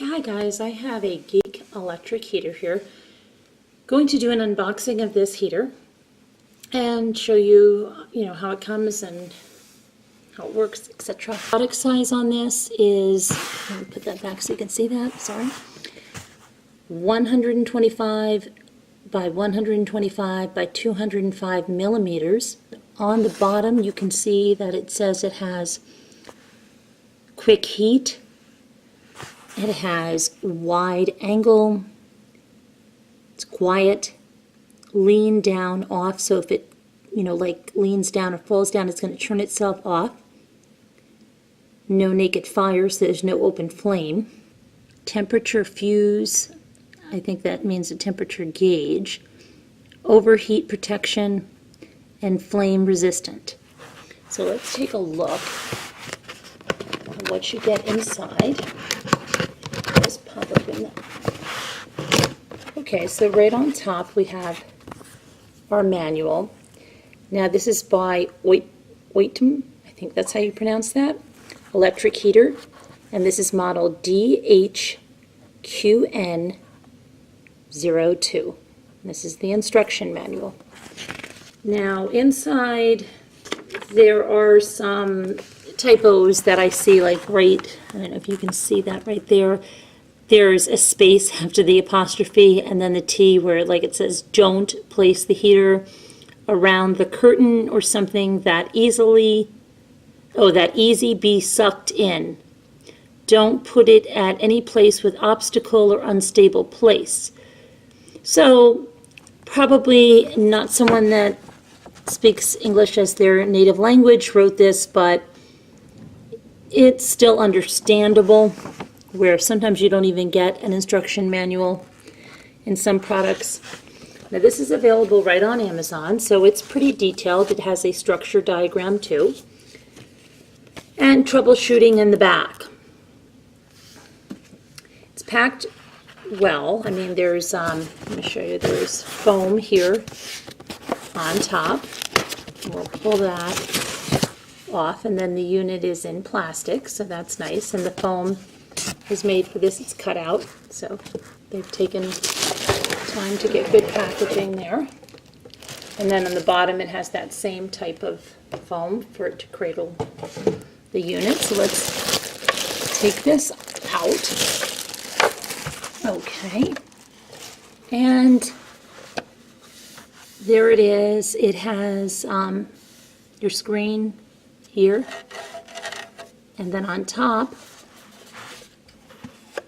Hi guys, I have a Geek electric heater here. Going to do an unboxing of this heater and show you, how it comes and how it works, etc. Product size on this is, let me put that back so you can see that, sorry, 125 by 125 by 205 millimeters. On the bottom you can see that it says it has quick heat. It has wide angle, it's quiet, lean down off, so if it, like leans down or falls down, it's going to turn itself off. No naked fire, so there's no open flame. Temperature fuse, I think that means a temperature gauge. Overheat protection, and flame resistant. So let's take a look at what you get inside. Okay, so right on top we have our manual. Now this is by oscillating, I think that's how you pronounce that, electric heater, and this is model DHQN02. This is the instruction manual. Now inside there are some typos that I see, like right, I don't know if you can see that right there. There's a space after the apostrophe and then the T where, like, it says, don't place the heater around the curtain or something that easy be sucked in. Don't put it at any place with obstacle or unstable place. So probably not someone that speaks English as their native language wrote this, but it's still understandable, where sometimes you don't even get an instruction manual in some products. Now this is available right on Amazon, so it's pretty detailed. It has a structure diagram too, and troubleshooting in the back. It's packed well. I mean, there's, let me show you, there's foam here on top. We'll pull that off, and then the unit is in plastic, so that's nice, and the foam is made for this. It's cut out, so they've taken time to get good packaging there. And then on the bottom it has that same type of foam for it to cradle the unit. So let's take this out. Okay, and there it is. It has your screen here, and then on top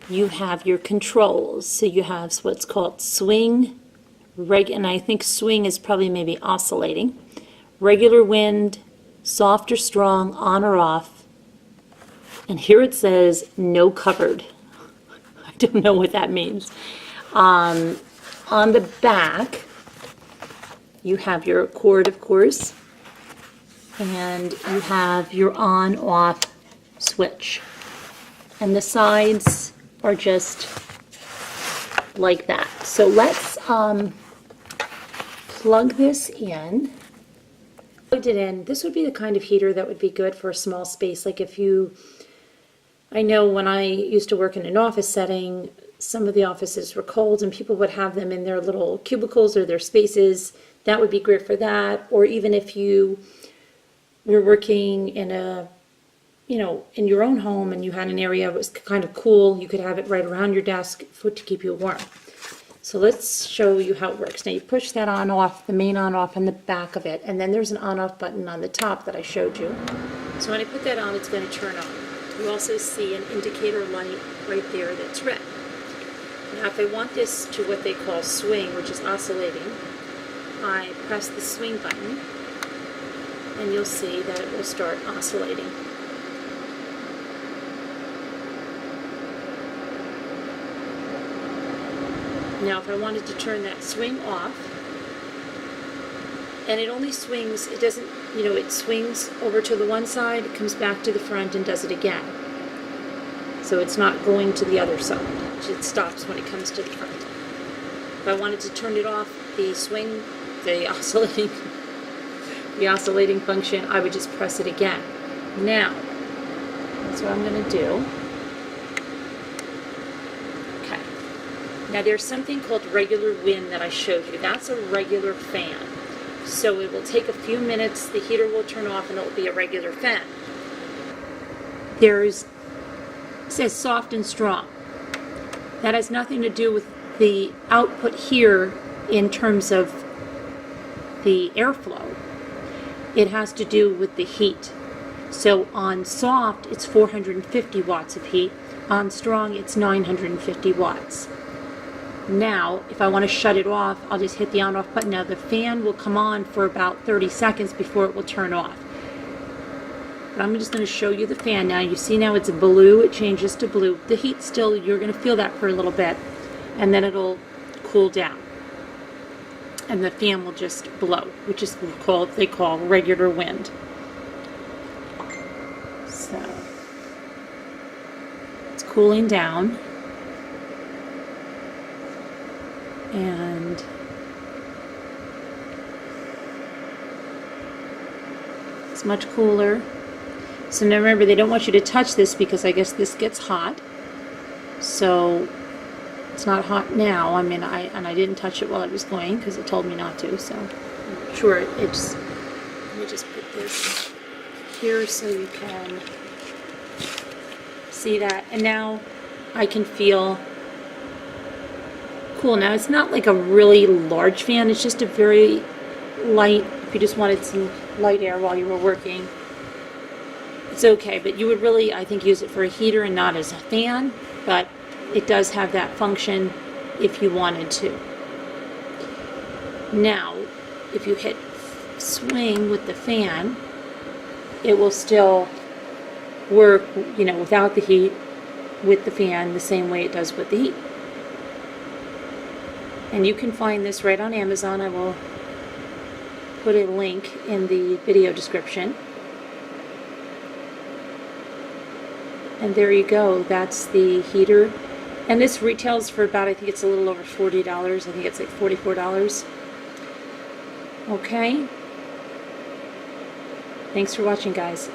you have your controls. So you have what's called swing, and I think swing is probably maybe oscillating, regular wind, soft or strong, on or off, and here it says no covered. I don't know what that means. On the back you have your cord, of course, and you have your on-off switch, and the sides are just like that. So let's plug this in. Plugged it in. This would be the kind of heater that would be good for a small space. Like if you, I know when I used to work in an office setting, some of the offices were cold and people would have them in their little cubicles or their spaces. That would be great for that. Or even if you were working in a, in your own home and you had an area that was kind of cool, you could have it right around your desk to keep you warm. So let's show you how it works. Now you push that on off, the main on off on the back of it, and then there's an on off button on the top that I showed you. So when I put that on, it's going to turn on. You also see an indicator light right there that's red. Now if I want this to what they call swing, which is oscillating, I press the swing button and you'll see that it will start oscillating. Now if I wanted to turn that swing off, and it only swings, it doesn't, it swings over to the one side, it comes back to the front and does it again. So it's not going to the other side. It stops when it comes to the front. If I wanted to turn it off, the swing, the oscillating function, I would just press it again. Now, that's what I'm going to do. Now there's something called regular wind that I showed you. That's a regular fan. So it will take a few minutes, the heater will turn off, and it will be a regular fan. It says soft and strong. That has nothing to do with the output here in terms of the airflow. It has to do with the heat. So on soft, it's 450 watts of heat. On strong, it's 950 watts. Now, if I want to shut it off, I'll just hit the on-off button. Now, the fan will come on for about 30 seconds before it will turn off. But I'm just going to show you the fan now. You see now it's blue. It changes to blue. The heat still, you're going to feel that for a little bit, and then it'll cool down. And the fan will just blow, which is they call regular wind. So, it's cooling down. And it's much cooler. So now remember, they don't want you to touch this because I guess this gets hot. So it's not hot now. I mean, I didn't touch it while it was going because it told me not to. So I'm sure it's. Let me just put this here so you can see that. And now I can feel cool. Now it's not like a really large fan. It's just a very light. If you just wanted some light air while you were working, it's okay. But you would really, I think, use it for a heater and not as a fan. But it does have that function if you wanted to. Now, if you hit swing with the fan, it will still work, you know, without the heat, with the fan, the same way it does with the heat. And you can find this right on Amazon. I will put a link in the video description. And there you go. That's the heater. And this retails for about, I think it's a little over $40. I think it's like $44. Okay. Thanks for watching, guys.